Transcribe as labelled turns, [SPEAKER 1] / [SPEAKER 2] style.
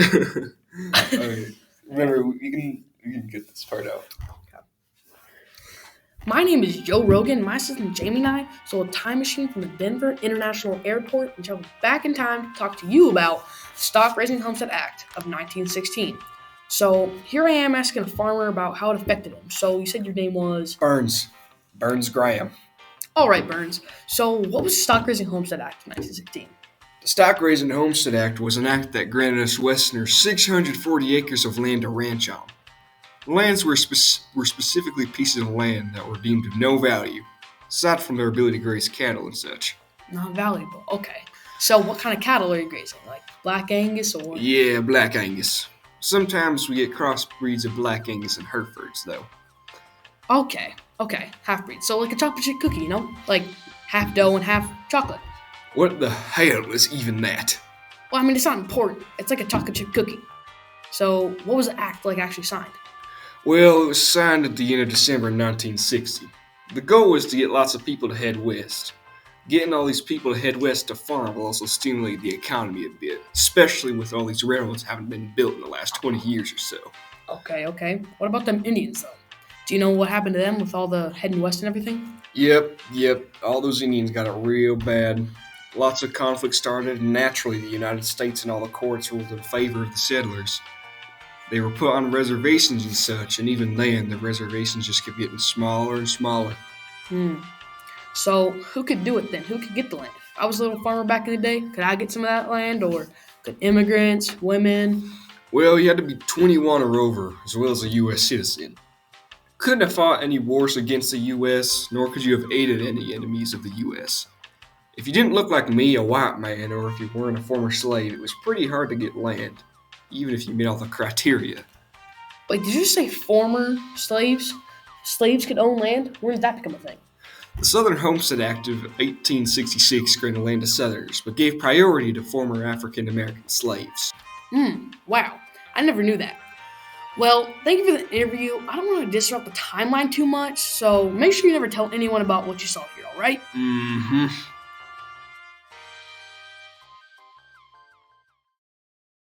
[SPEAKER 1] All right. Remember, you can get this part out.
[SPEAKER 2] My name is Joe Rogan. My assistant Jamie and I stole a time machine from the Denver International Airport and traveled back in time to talk to you about the Stock Raising Homestead Act of 1916. So here I am asking a farmer about how it affected him. So you said your name was.
[SPEAKER 1] Burns Graham.
[SPEAKER 2] All right, Burns. So what was the Stock Raising Homestead Act of 1916?
[SPEAKER 1] The Stock Raising Homestead Act was an act that granted us Westerners 640 acres of land to ranch on. The lands were specifically pieces of land that were deemed of no value, aside from their ability to graze cattle and such.
[SPEAKER 2] Not valuable. Okay. So what kind of cattle are you grazing? Like Black Angus or?
[SPEAKER 1] Yeah, Black Angus. Sometimes we get crossbreeds of Black Angus and Herefords, though.
[SPEAKER 2] Okay. Half breed. So like a chocolate chip cookie, like half dough and half chocolate.
[SPEAKER 1] What the hell is even that?
[SPEAKER 2] Well, I mean, it's not important. It's like a chocolate chip cookie. So what was the act like actually signed?
[SPEAKER 1] Well, it was signed at the end of December 1960. The goal was to get lots of people to head west. Getting all these people to head west to farm will also stimulate the economy a bit, especially with all these railroads having been built in the last 20 years or so.
[SPEAKER 2] Okay. What about them Indians, though? Do you know what happened to them with all the heading west and everything?
[SPEAKER 1] Yep. All those Indians got it real bad. Lots of conflict started, and naturally the United States and all the courts ruled in favor of the settlers. They were put on reservations and such, and even then, the reservations just kept getting smaller and smaller.
[SPEAKER 2] Hmm. So who could do it then? Who could get the land? If I was a little farmer back in the day, could I get some of that land? Or could immigrants, women?
[SPEAKER 1] Well, you had to be 21 or over, as well as a U.S. citizen. Couldn't have fought any wars against the U.S., nor could you have aided any enemies of the U.S. If you didn't look like me, a white man, or if you weren't a former slave, it was pretty hard to get land, even if you met all the criteria.
[SPEAKER 2] Wait, did you say former slaves? Slaves could own land? When did that become a thing?
[SPEAKER 1] The Southern Homestead Act of 1866 granted land to Southerners, but gave priority to former African American slaves.
[SPEAKER 2] Wow. I never knew that. Well, thank you for the interview. I don't want to disrupt the timeline too much, so make sure you never tell anyone about what you saw here, alright?
[SPEAKER 1] Mm-hmm.